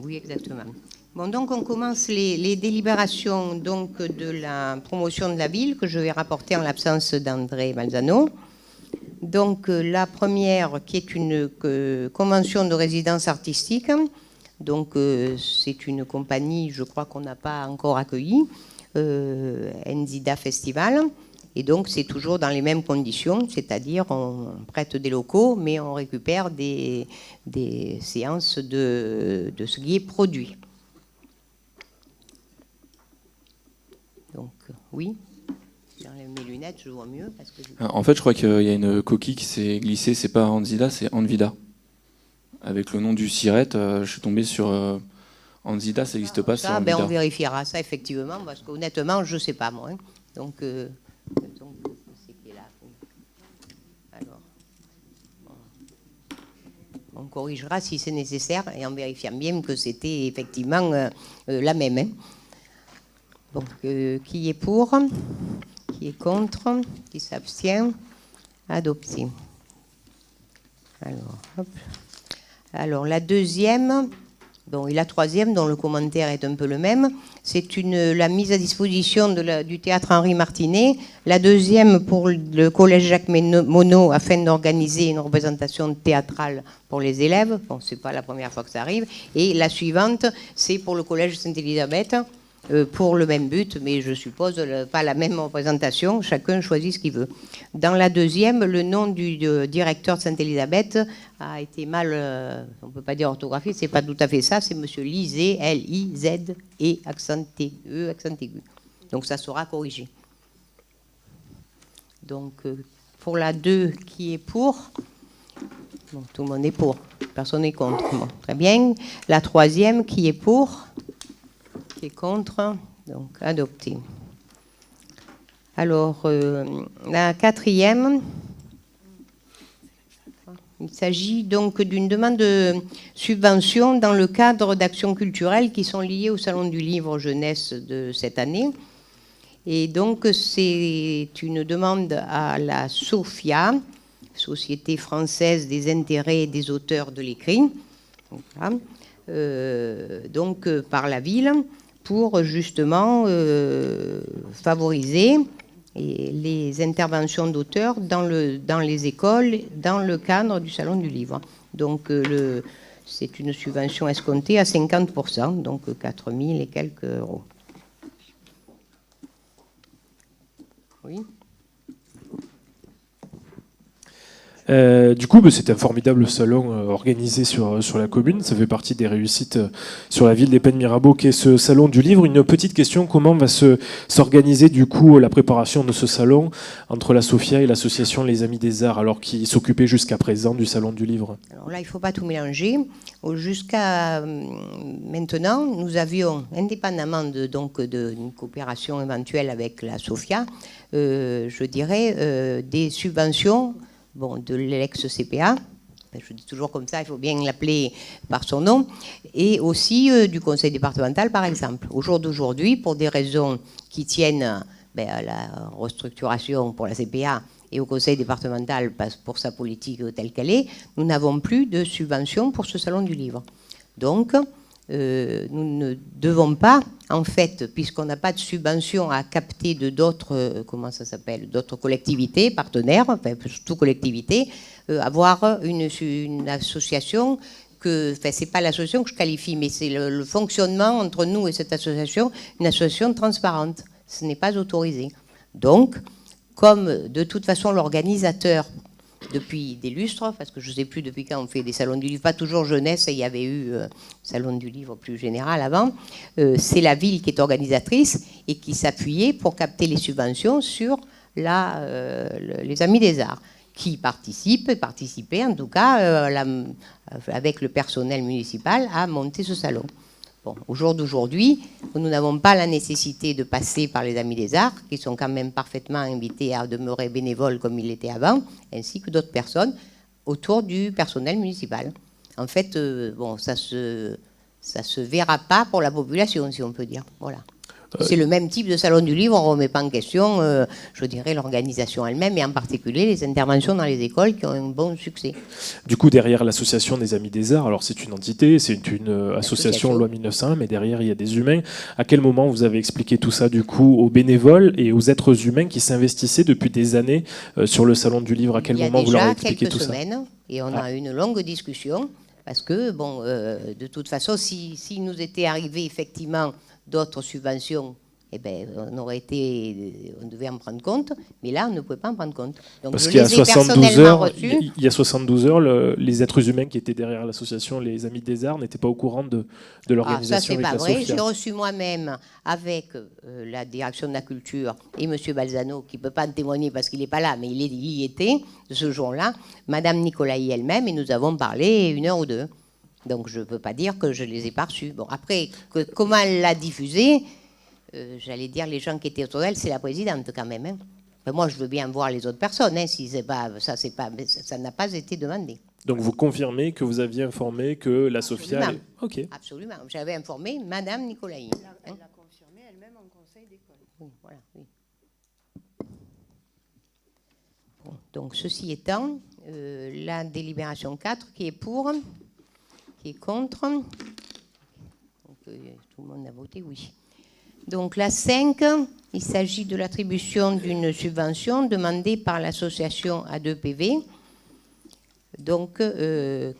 Oui, exactement. Bon, donc on commence les délibérations donc, de la promotion de la ville que je vais rapporter en l'absence d'André Malzano. Donc la première qui est une convention de résidence artistique. Donc c'est une compagnie, je crois qu'on n'a pas encore accueilli, Enzida Festival. Et donc c'est toujours dans les mêmes conditions, c'est-à-dire on prête des locaux, mais on récupère des séances de ce qui est produit. Donc oui, j'enlève mes lunettes, je vois mieux. Parce que En fait, je crois qu'il y a une coquille qui s'est glissée, c'est pas Anzida, c'est Anvida. Avec le nom du SIRET, je suis tombé sur Anzida, ça n'existe pas, c'est ça, ben, Anvida. on vérifiera ça effectivement, parce qu'honnêtement, je ne sais pas moi. Hein. Donc c'est qui est là. Alors, on corrigera si c'est nécessaire et en vérifiant bien que c'était effectivement la même. Hein. Donc, qui est pour? Qui est contre? Qui s'abstient? Adopté. Alors, hop. Alors, la deuxième, bon, et la troisième, dont le commentaire est un peu le même, c'est la mise à disposition du théâtre Henri Martinet. La deuxième pour le collège Jacques Monod, afin d'organiser une représentation théâtrale pour les élèves. Bon, c'est pas la première fois que ça arrive. Et la suivante, c'est pour le collège Sainte-Élisabeth, pour le même but, mais je suppose pas la même représentation. Chacun choisit ce qu'il veut. Dans la deuxième, le nom du directeur de Sainte-Élisabeth a été mal, on ne peut pas dire orthographié, c'est pas tout à fait ça, c'est Monsieur Lizet, L-I-Z-E, accent aigu. Donc ça sera corrigé. Donc pour la 2, qui est pour? Bon, tout le monde est pour, personne n'est contre. Bon, très bien. La troisième, qui est pour? Qui est contre? Donc adopté. Alors, la quatrième, il s'agit donc d'une demande de subvention dans le cadre d'actions culturelles qui sont liées au Salon du Livre Jeunesse de cette année. Et donc, c'est une demande à la SOFIA, Société française des intérêts et des auteurs de l'écrit, voilà. Donc par la ville, pour justement favoriser les interventions d'auteurs dans les écoles, dans le cadre du Salon du Livre. Donc c'est une subvention escomptée à 50%, donc 4 000 et quelques euros. Oui. Du coup, c'est un formidable salon organisé sur la commune. Ça fait partie des réussites sur la ville des Pennes Mirabeau, qui est ce salon du livre. Une petite question, comment va s'organiser du coup la préparation de ce salon entre la SOFIA et l'association Les Amis des Arts, alors qu'ils s'occupaient jusqu'à présent du salon du livre? Alors là, il ne faut pas tout mélanger. Jusqu'à maintenant, nous avions, indépendamment d'une coopération éventuelle avec la SOFIA, je dirais, des subventions de l'ex-CPA, je dis toujours comme ça, il faut bien l'appeler par son nom, et aussi du conseil départemental, par exemple. Au jour d'aujourd'hui, pour des raisons qui tiennent à la restructuration pour la CPA et au conseil départemental pour sa politique telle qu'elle est, nous n'avons plus de subvention pour ce salon du livre. Donc, nous ne devons pas, en fait, puisqu'on n'a pas de subvention à capter de d'autres, d'autres collectivités, partenaires, enfin, surtout collectivités, avoir une association c'est pas l'association que je qualifie, mais c'est le fonctionnement entre nous et cette association, une association transparente. Ce n'est pas autorisé. Donc, comme de toute façon l'organisateur, depuis des lustres, parce que je ne sais plus depuis quand on fait des salons du livre, pas toujours jeunesse, il y avait eu salon du livre plus général avant, c'est la ville qui est organisatrice et qui s'appuyait pour capter les subventions sur les Amis des Arts, qui participaient en tout cas avec le personnel municipal à monter ce salon. Bon, au jour d'aujourd'hui, nous n'avons pas la nécessité de passer par les Amis des Arts, qui sont quand même parfaitement invités à demeurer bénévoles comme ils l'étaient avant, ainsi que d'autres personnes autour du personnel municipal. En fait, ça se verra pas pour la population, si on peut dire. Voilà. C'est le même type de salon du livre, on ne remet pas en question, je dirais, l'organisation elle-même, et en particulier les interventions dans les écoles qui ont un bon succès. Du coup, derrière l'association des Amis des Arts, alors c'est une entité, c'est une association loi 1901, mais derrière il y a des humains. À quel moment vous avez expliqué tout ça du coup aux bénévoles et aux êtres humains qui s'investissaient depuis des années sur le salon du livre? À quel moment vous leur avez expliqué tout ça? Il y a déjà quelques semaines, et on a eu une longue discussion, parce que, bon, de toute façon, si nous était arrivé effectivement d'autres subventions, eh ben, on devait en prendre compte, mais là, on ne pouvait pas en prendre compte. Donc, parce qu'il y a 72 heures, il y a 72 heures, les êtres humains qui étaient derrière l'association Les Amis des Arts n'étaient pas au courant de l'organisation avec la Sophia. Ça, c'est pas vrai. J'ai reçu moi-même, avec la direction de la culture et M. Balzano, qui ne peut pas en témoigner parce qu'il n'est pas là, mais il y était ce jour-là, Mme Nicolaï elle-même, et nous avons parlé 1 heure ou 2. Donc je ne peux pas dire que je les ai pas reçus. Bon, après, comment elle l'a diffusé, j'allais dire les gens qui étaient autour d'elle, c'est la présidente quand même. Hein. Enfin, moi, je veux bien voir les autres personnes. Hein, si c'est pas, ça n'a pas été demandé. Donc vous confirmez que vous aviez informé que la Sophia... Absolument. Ok. Absolument. J'avais informé Madame Nicolaï. Elle l'a confirmé elle-même en conseil d'école. Oui, voilà. Oui. Bon, donc ceci étant, la délibération 4 qui est pour... Qui est contre. Donc, tout le monde a voté oui. Donc la 5, il s'agit de l'attribution d'une subvention demandée par l'association A2PV, donc,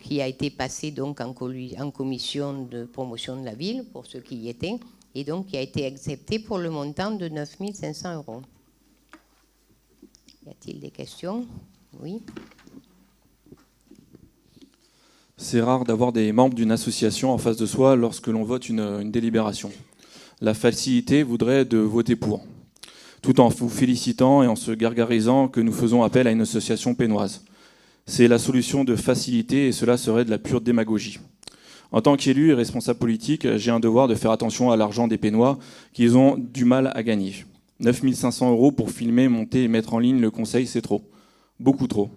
qui a été passée donc, en commission de promotion de la ville, pour ceux qui y étaient, et donc qui a été acceptée pour le montant de 9 500 €. Y a-t-il des questions? Oui. C'est rare d'avoir des membres d'une association en face de soi lorsque l'on vote une délibération. La facilité voudrait de voter pour, tout en vous félicitant et en se gargarisant que nous faisons appel à une association pénoise. C'est la solution de facilité et cela serait de la pure démagogie. En tant qu'élu et responsable politique, j'ai un devoir de faire attention à l'argent des Pénois qu'ils ont du mal à gagner. 9 500 € pour filmer, monter et mettre en ligne le conseil, c'est trop. Beaucoup trop.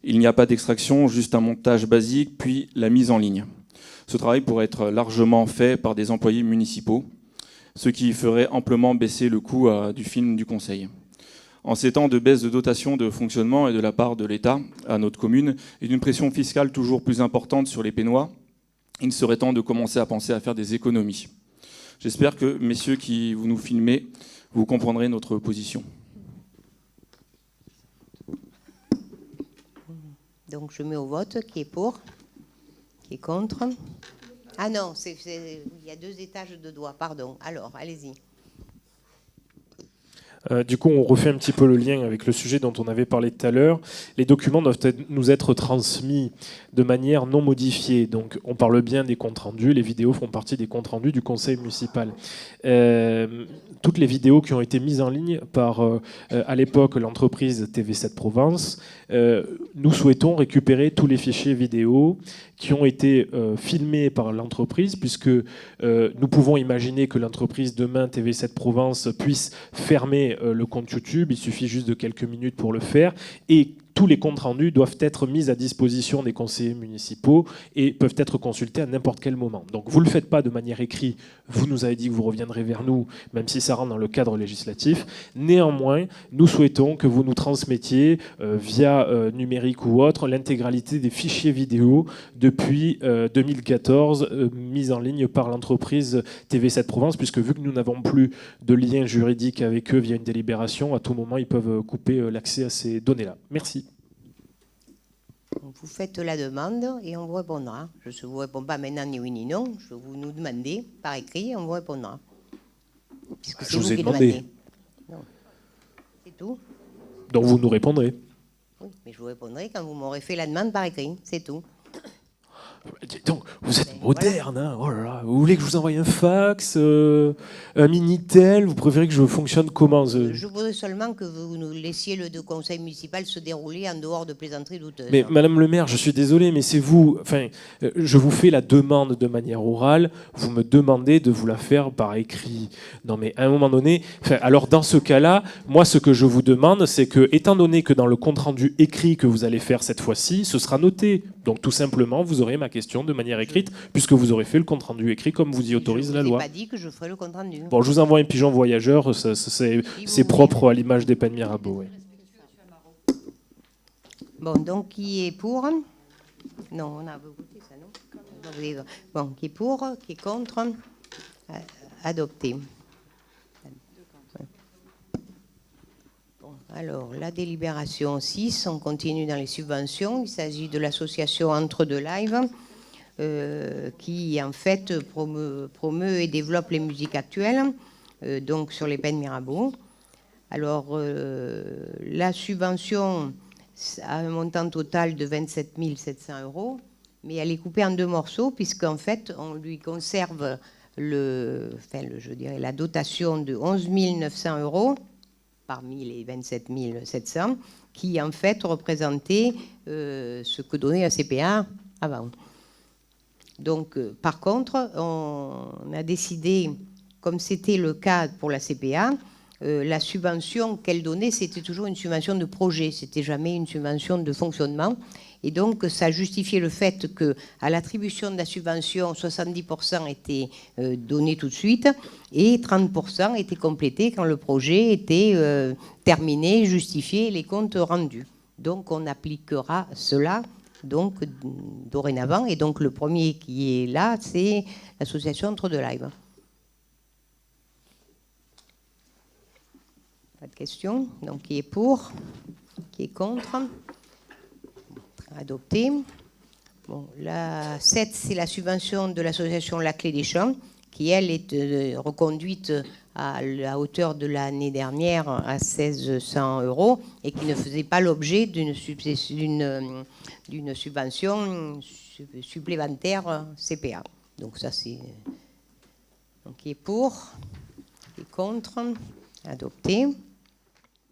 Il n'y a pas d'extraction, juste un montage basique, puis la mise en ligne. Ce travail pourrait être largement fait par des employés municipaux, ce qui ferait amplement baisser le coût du film du conseil. En ces temps de baisse de dotation de fonctionnement et de la part de l'État à notre commune et d'une pression fiscale toujours plus importante sur les Pénois, il serait temps de commencer à penser à faire des économies. J'espère que, messieurs qui vous nous filmez, vous comprendrez notre position. Donc je mets au vote qui est pour, qui est contre. Ah non, il y a 2 étages de doigts, pardon. Alors, allez-y. Du coup, on refait un petit peu le lien avec le sujet dont on avait parlé tout à l'heure. Les documents doivent nous être transmis de manière non modifiée. Donc, on parle bien des comptes rendus. Les vidéos font partie des comptes rendus du conseil municipal. Toutes les vidéos qui ont été mises en ligne par, à l'époque, l'entreprise TV7 Provence, nous souhaitons récupérer tous les fichiers vidéo qui ont été filmés par l'entreprise, puisque nous pouvons imaginer que l'entreprise demain, TV7 Provence, puisse fermer le compte YouTube. Il suffit juste de quelques minutes pour le faire. Et tous les comptes rendus doivent être mis à disposition des conseillers municipaux et peuvent être consultés à n'importe quel moment. Donc vous ne le faites pas de manière écrite, vous nous avez dit que vous reviendrez vers nous, même si ça rentre dans le cadre législatif. Néanmoins, nous souhaitons que vous nous transmettiez via numérique ou autre l'intégralité des fichiers vidéo depuis 2014 mis en ligne par l'entreprise TV7 Provence, puisque vu que nous n'avons plus de lien juridique avec eux via une délibération, à tout moment ils peuvent couper l'accès à ces données-là. Merci. Vous faites la demande et on vous répondra. Je ne vous réponds pas maintenant ni oui ni non. Vous nous demandez par écrit et on vous répondra. Puisque je vous ai demandé. C'est tout. Donc vous nous répondrez. Oui, mais je vous répondrai quand vous m'aurez fait la demande par écrit. C'est tout. Donc, vous êtes moderne, hein. Oh là là. Vous voulez que je vous envoie un fax, un Minitel? Vous préférez que je fonctionne comment? Je voudrais seulement que vous nous laissiez le conseil municipal se dérouler en dehors de plaisanteries douteuses. Mais Madame le maire, je suis désolé, mais c'est vous. Enfin, je vous fais la demande de manière orale. Vous me demandez de vous la faire par écrit. Non, mais à un moment donné, alors dans ce cas-là, moi, ce que je vous demande, c'est que, étant donné que dans le compte rendu écrit que vous allez faire cette fois-ci, ce sera noté. Donc tout simplement, vous aurez ma question de manière écrite, puisque vous aurez fait le compte-rendu écrit comme vous y autorise la loi. Je ne vous ai pas dit que je ferai le compte rendu. Bon, je vous envoie un pigeon voyageur, c'est propre à l'image des peines Mirabeau. Oui. Bon, donc qui est pour? Non, on a voté ça, non? Bon, qui est pour? Qui est contre? Adopté. Bon, alors, la délibération 6, on continue dans les subventions. Il s'agit de l'association Entre deux Live, qui en fait promeut et développe les musiques actuelles, donc sur les peines Mirabeau. Alors, la subvention a un montant total de 27 700 €, mais elle est coupée en deux morceaux, puisqu'en fait, on lui conserve la dotation de 11 900 € parmi les 27 700, qui en fait représentait ce que donnait la CPA avant. Donc, par contre, on a décidé, comme c'était le cas pour la CPA, la subvention qu'elle donnait, c'était toujours une subvention de projet, c'était jamais une subvention de fonctionnement. Et donc, ça justifiait le fait qu'à l'attribution de la subvention, 70% étaient donnés tout de suite et 30% étaient complétés quand le projet était terminé, justifié, les comptes rendus. Donc, on appliquera cela donc, dorénavant. Et donc, le premier qui est là, c'est l'association Entre deux Live. Pas de questions. Donc, qui est pour? Qui est contre? Adopté. Bon, la 7, c'est la subvention de l'association La Clé des Champs, qui, elle, est reconduite à la hauteur de l'année dernière à 1600 € et qui ne faisait pas l'objet d'une subvention supplémentaire CPA. Donc, ça, c'est. Donc, qui est pour? Qui est contre? Adopté.